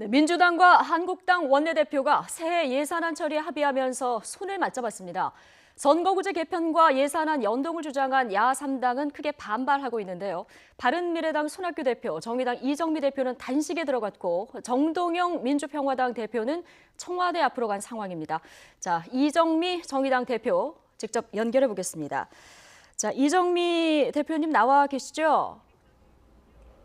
네, 민주당과 한국당 원내대표가 새해 예산안 처리에 합의하면서 손을 맞잡았습니다. 선거구제 개편과 예산안 연동을 주장한 야3당은 크게 반발하고 있는데요. 바른미래당 손학규 대표, 정의당 이정미 대표는 단식에 들어갔고 정동영 민주평화당 대표는 청와대 앞으로 간 상황입니다. 자, 이정미 정의당 대표 직접 연결해 보겠습니다. 자, 이정미 대표님 나와 계시죠?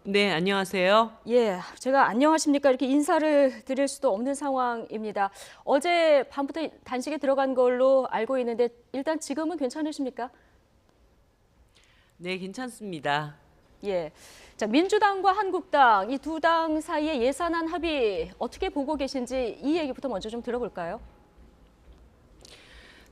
네, 안녕하세요. 예, 제가 안녕하십니까 이렇게 인사를 드릴 수도 없는 상황입니다. 어제 밤부터 단식에 들어간 걸로 알고 있는데 일단 지금은 괜찮으십니까? 네, 괜찮습니다. 예. 자, 민주당과 한국당 이 두 당 사이의 예산안 합의 어떻게 보고 계신지 이 얘기부터 먼저 좀 들어볼까요?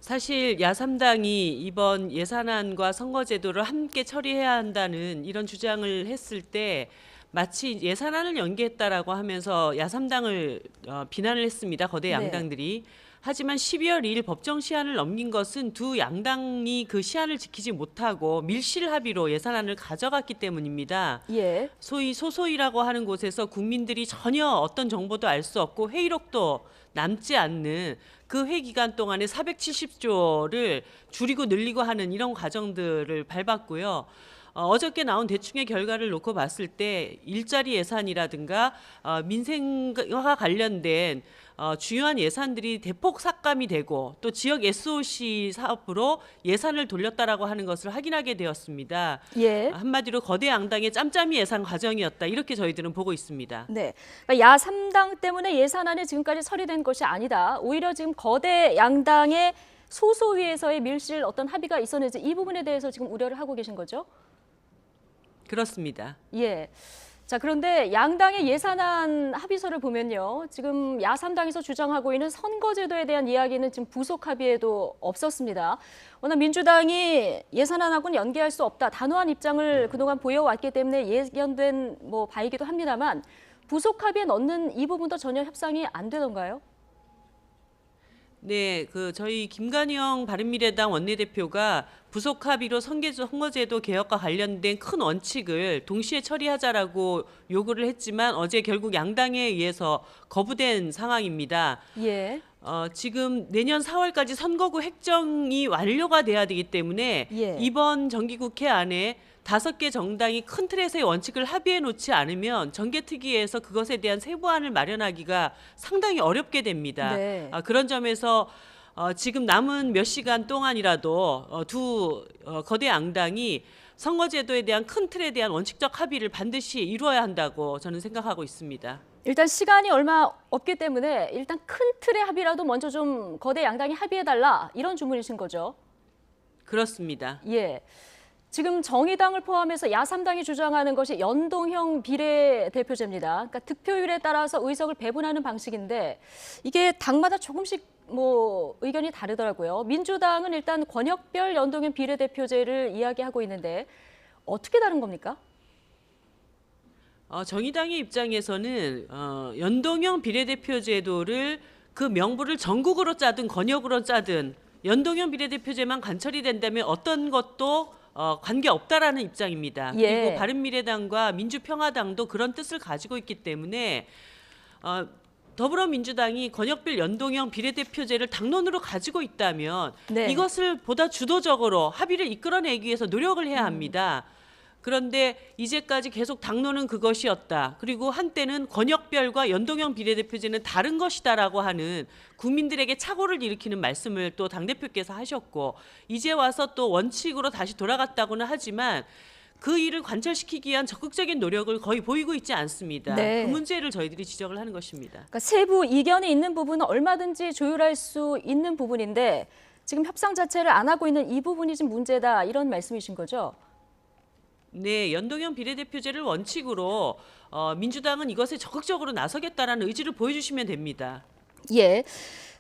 사실 야3당이 이번 예산안과 선거제도를 함께 처리해야 한다는 이런 주장을 했을 때 마치 예산안을 연기했다라고 하면서 야3당을 비난을 했습니다. 거대 네. 양당들이. 하지만 12월 2일 법정 시한을 넘긴 것은 두 양당이 그 시한을 지키지 못하고 밀실 합의로 예산안을 가져갔기 때문입니다. 예. 소위 소소이라고 하는 곳에서 국민들이 전혀 어떤 정보도 알 수 없고 회의록도 남지 않는 그 회 기간 동안에 470조를 줄이고 늘리고 하는 이런 과정들을 밟았고요. 어저께 나온 대충의 결과를 놓고 봤을 때 일자리 예산이라든가 민생과 관련된 중요한 예산들이 대폭 삭감이 되고 또 지역 SOC 사업으로 예산을 돌렸다라고 하는 것을 확인하게 되었습니다. 예. 한마디로 거대 양당의 짬짬이 예산 과정이었다 이렇게 저희들은 보고 있습니다. 네. 그러니까 야3당 때문에 예산안이 지금까지 처리된 것이 아니다. 오히려 지금 거대 양당의 소소위에서의 밀실 어떤 합의가 있었는지 이 부분에 대해서 지금 우려를 하고 계신 거죠? 그렇습니다. 예. 자, 그런데 양당의 예산안 합의서를 보면요. 지금 야3당에서 주장하고 있는 선거제도에 대한 이야기는 지금 부속 합의에도 없었습니다. 워낙 민주당이 예산안하고는 연계할 수 없다. 단호한 입장을 그동안 보여왔기 때문에 예견된 바이기도 합니다만 부속 합의에 넣는 이 부분도 전혀 협상이 안 되던가요? 네, 저희 김관영 바른미래당 원내대표가 부속 합의로 선거제도 개혁과 관련된 큰 원칙을 동시에 처리하자라고 요구를 했지만 어제 결국 양당에 의해서 거부된 상황입니다. 예. 지금 내년 4월까지 선거구 획정이 완료가 돼야 되기 때문에 예. 이번 정기국회 안에 5개 정당이 큰 틀에서의 원칙을 합의해 놓지 않으면 정개특위에서 그것에 대한 세부안을 마련하기가 상당히 어렵게 됩니다. 네. 그런 점에서 지금 남은 몇 시간 동안이라도 두 거대 양당이 선거제도에 대한 큰 틀에 대한 원칙적 합의를 반드시 이루어야 한다고 저는 생각하고 있습니다. 일단 시간이 얼마 없기 때문에 일단 큰 틀의 합의라도 먼저 좀 거대 양당이 합의해달라 이런 주문이신 거죠? 그렇습니다. 예. 지금 정의당을 포함해서 야3당이 주장하는 것이 연동형 비례대표제입니다. 그러니까 득표율에 따라서 의석을 배분하는 방식인데 이게 당마다 조금씩 의견이 다르더라고요. 민주당은 일단 권역별 연동형 비례대표제를 이야기하고 있는데 어떻게 다른 겁니까? 정의당의 입장에서는 연동형 비례대표제도를 그 명부를 전국으로 짜든 권역으로 짜든 연동형 비례대표제만 관철이 된다면 어떤 것도 관계없다라는 입장입니다. 예. 그리고 바른미래당과 민주평화당도 그런 뜻을 가지고 있기 때문에 더불어민주당이 권역별 연동형 비례대표제를 당론으로 가지고 있다면 네. 이것을 보다 주도적으로 합의를 이끌어내기 위해서 노력을 해야 합니다. 그런데 이제까지 계속 당론은 그것이었다. 그리고 한때는 권역별과 연동형 비례대표제는 다른 것이다라고 하는 국민들에게 착오를 일으키는 말씀을 또 당대표께서 하셨고 이제 와서 또 원칙으로 다시 돌아갔다고는 하지만 그 일을 관철시키기 위한 적극적인 노력을 거의 보이고 있지 않습니다. 네. 그 문제를 저희들이 지적을 하는 것입니다. 그러니까 세부 이견이 있는 부분은 얼마든지 조율할 수 있는 부분인데 지금 협상 자체를 안 하고 있는 이 부분이 지금 문제다 이런 말씀이신 거죠? 네, 연동형 비례대표제를 원칙으로 민주당은 이것에 적극적으로 나서겠다라는 의지를 보여주시면 됩니다. 예.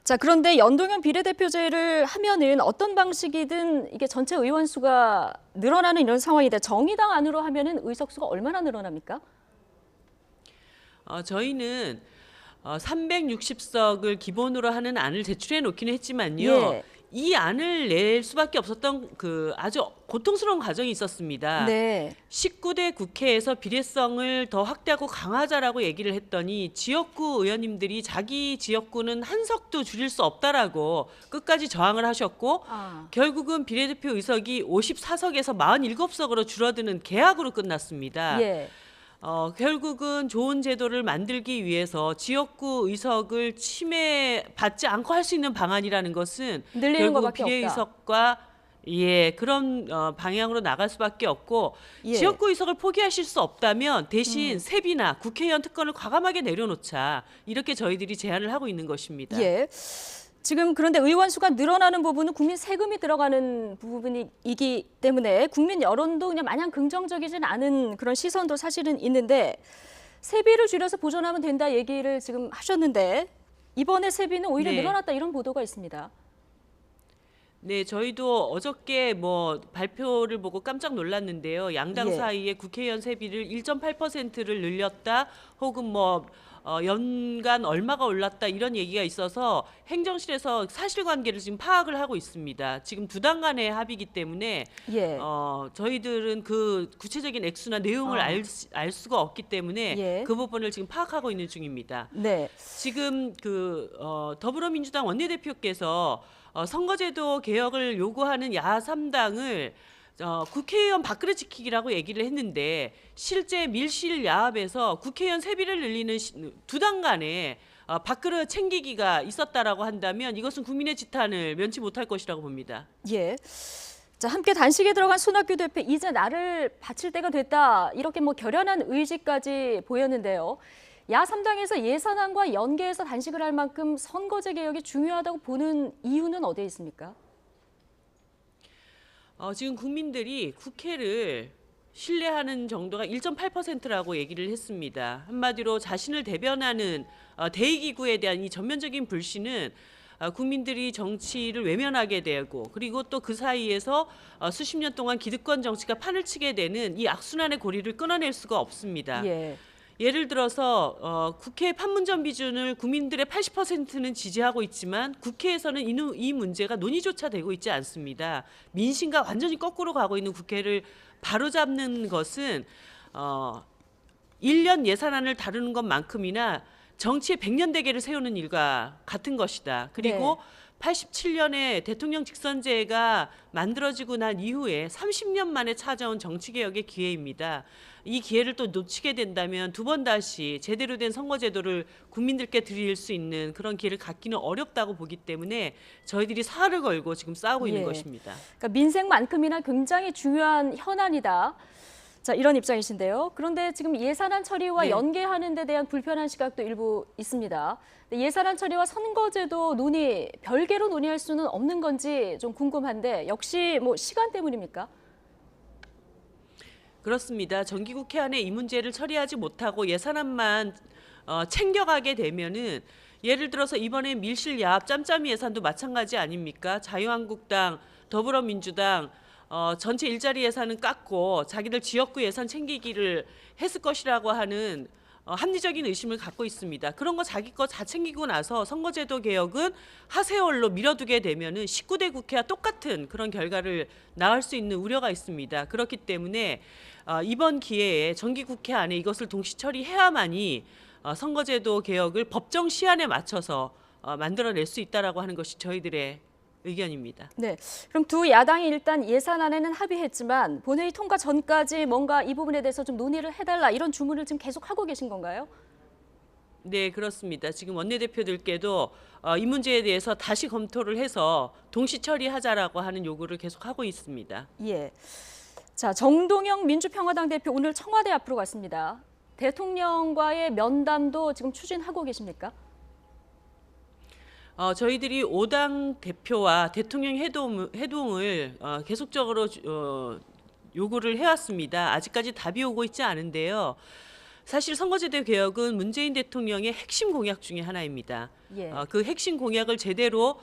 자, 그런데 연동형 비례대표제를 하면은 어떤 방식이든 이게 전체 의원 수가 늘어나는 이런 상황인데 정의당 안으로 하면은 의석수가 얼마나 늘어납니까? 저희는 360석을 기본으로 하는 안을 제출해 놓기는 했지만요. 예. 이 안을 낼 수밖에 없었던 그 아주 고통스러운 과정이 있었습니다. 네. 19대 국회에서 비례성을 더 확대하고 강화하자라고 얘기를 했더니 지역구 의원님들이 자기 지역구는 한 석도 줄일 수 없다라고 끝까지 저항을 하셨고 결국은 비례대표 의석이 54석에서 47석으로 줄어드는 개학으로 끝났습니다. 예. 결국은 좋은 제도를 만들기 위해서 지역구 의석을 침해받지 않고 할 수 있는 방안이라는 것은 늘리는 결국 것밖에 비례 없다. 의석과 그런 방향으로 나갈 수밖에 없고 예. 지역구 의석을 포기하실 수 없다면 대신 세비나 국회의원 특권을 과감하게 내려놓자 이렇게 저희들이 제안을 하고 있는 것입니다. 예. 지금 그런데 의원 수가 늘어나는 부분은 국민 세금이 들어가는 부분이기 때문에 국민 여론도 그냥 마냥 긍정적이진 않은 그런 시선도 사실은 있는데 세비를 줄여서 보존하면 된다 얘기를 지금 하셨는데 이번에 세비는 오히려 네. 늘어났다 이런 보도가 있습니다. 네, 저희도 어저께 뭐 발표를 보고 깜짝 놀랐는데요. 양당 예. 사이에 국회의원 세비를 1.8%를 늘렸다, 혹은 뭐 연간 얼마가 올랐다 이런 얘기가 있어서 행정실에서 사실관계를 지금 파악을 하고 있습니다. 지금 두 당 간의 합의이기 때문에 예. 저희들은 그 구체적인 액수나 내용을 알 수가 없기 때문에 예. 그 부분을 지금 파악하고 있는 중입니다. 네. 지금 더불어민주당 원내대표께서 선거제도 개혁을 요구하는 야3당을 국회의원 밥그릇 지키기라고 얘기를 했는데 실제 밀실 야합에서 국회의원 세비를 늘리는 두 당 간에 밥그릇 챙기기가 있었다라고 한다면 이것은 국민의 지탄을 면치 못할 것이라고 봅니다. 예. 자, 함께 단식에 들어간 손학규 대표 이제 나를 바칠 때가 됐다. 이렇게 뭐 결연한 의지까지 보였는데요. 야3당에서 예산안과 연계해서 단식을 할 만큼 선거제 개혁이 중요하다고 보는 이유는 어디에 있습니까? 지금 국민들이 국회를 신뢰하는 정도가 1.8%라고 얘기를 했습니다. 한마디로 자신을 대변하는 대의기구에 대한 이 전면적인 불신은 국민들이 정치를 외면하게 되고 그리고 또 그 사이에서 수십 년 동안 기득권 정치가 판을 치게 되는 이 악순환의 고리를 끊어낼 수가 없습니다. 예. 예를 들어서 국회 판문점 비준을 국민들의 80%는 지지하고 있지만 국회에서는 이 문제가 논의조차 되고 있지 않습니다. 민심과 완전히 거꾸로 가고 있는 국회를 바로잡는 것은 1년 예산안을 다루는 것만큼이나 정치의 100년 대계를 세우는 일과 같은 것이다. 그리고 87년에 대통령 직선제가 만들어지고 난 이후에 30년 만에 찾아온 정치개혁의 기회입니다. 이 기회를 또 놓치게 된다면 두 번 다시 제대로 된 선거제도를 국민들께 드릴 수 있는 그런 기회를 갖기는 어렵다고 보기 때문에 저희들이 살을 걸고 지금 싸우고 있는 것입니다. 그러니까 민생만큼이나 굉장히 중요한 현안이다. 자, 이런 입장이신데요. 그런데 지금 예산안 처리와 연계하는 데 대한 불편한 시각도 일부 있습니다. 예산안 처리와 선거제도 논의, 별개로 논의할 수는 없는 건지 좀 궁금한데 역시 뭐 시간 때문입니까? 그렇습니다. 정기국회 안에 이 문제를 처리하지 못하고 예산안만 챙겨가게 되면은 예를 들어서 이번에 밀실 야합 짬짬이 예산도 마찬가지 아닙니까? 자유한국당, 더불어민주당 전체 일자리 예산은 깎고 자기들 지역구 예산 챙기기를 했을 것이라고 하는 합리적인 의심을 갖고 있습니다. 그런 거 자기 거 다 챙기고 나서 선거제도 개혁은 하세월로 밀어두게 되면은 19대 국회와 똑같은 그런 결과를 낳을 수 있는 우려가 있습니다. 그렇기 때문에 이번 기회에 정기국회 안에 이것을 동시 처리해야만이 선거제도 개혁을 법정 시한에 맞춰서 만들어낼 수 있다라고 하는 것이 저희들의 의견입니다. 네, 그럼 두 야당이 일단 예산안에는 합의했지만 본회의 통과 전까지 뭔가 이 부분에 대해서 좀 논의를 해달라 이런 주문을 지금 계속 하고 계신 건가요? 네, 그렇습니다. 지금 원내대표들께도 이 문제에 대해서 다시 검토를 해서 동시 처리하자라고 하는 요구를 계속 하고 있습니다. 예. 자, 정동영 민주평화당 대표 오늘 청와대 앞으로 갔습니다. 대통령과의 면담도 지금 추진하고 계십니까? 저희들이 5당 대표와 대통령 회동을 계속적으로 요구를 해왔습니다. 아직까지 답이 오고 있지 않은데요. 사실 선거제도 개혁은 문재인 대통령의 핵심 공약 중에 하나입니다. 예. 그 핵심 공약을 제대로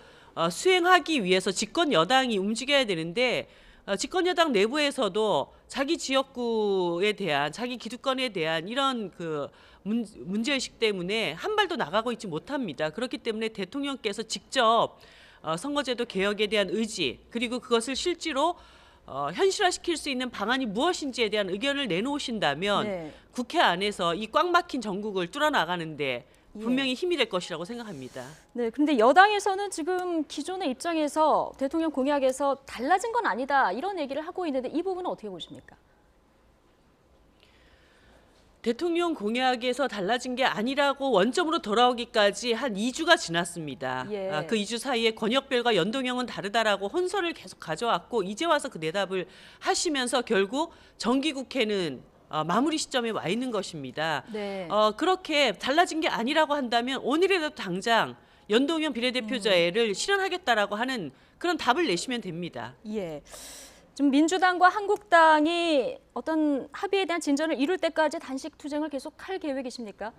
수행하기 위해서 집권 여당이 움직여야 되는데 집권 여당 내부에서도 자기 지역구에 대한 자기 기득권에 대한 이런 그 문제의식 때문에 한 발도 나가고 있지 못합니다. 그렇기 때문에 대통령께서 직접 선거제도 개혁에 대한 의지 그리고 그것을 실제로 현실화시킬 수 있는 방안이 무엇인지에 대한 의견을 내놓으신다면 네. 국회 안에서 이 꽉 막힌 전국을 뚫어나가는데 분명히 힘이 될 것이라고 생각합니다. 네, 그런데 여당에서는 지금 기존의 입장에서 대통령 공약에서 달라진 건 아니다 이런 얘기를 하고 있는데 이 부분은 어떻게 보십니까? 대통령 공약에서 달라진 게 아니라고 원점으로 돌아오기까지 한 2주가 지났습니다. 예. 그 2주 사이에 권역별과 연동형은 다르다라고 혼선을 계속 가져왔고 이제 와서 그 대답을 하시면서 결국 정기국회는 마무리 시점에 와 있는 것입니다. 네. 그렇게 달라진 게 아니라고 한다면 오늘이라도 당장 연동형 비례대표제를 실현하겠다라고 하는 그런 답을 내시면 됩니다. 예. 좀 민주당과 한국당이 어떤 합의에 대한 진전을 이룰 때까지 단식 투쟁을 계속할 계획이십니까?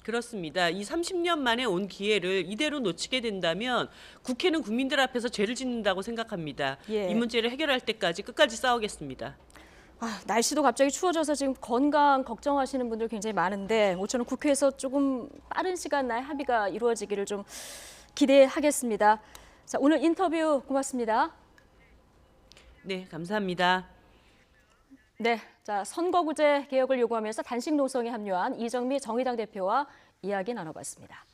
그렇습니다. 이 30년 만에 온 기회를 이대로 놓치게 된다면 국회는 국민들 앞에서 죄를 짓는다고 생각합니다. 예. 이 문제를 해결할 때까지 끝까지 싸우겠습니다. 날씨도 갑자기 추워져서 지금 건강 걱정하시는 분들 굉장히 많은데 모처럼 국회에서 조금 빠른 시간 내에 합의가 이루어지기를 좀 기대하겠습니다. 자, 오늘 인터뷰 고맙습니다. 네, 감사합니다. 네, 자, 선거구제 개혁을 요구하면서 단식 농성에 합류한 이정미 정의당 대표와 이야기 나눠봤습니다.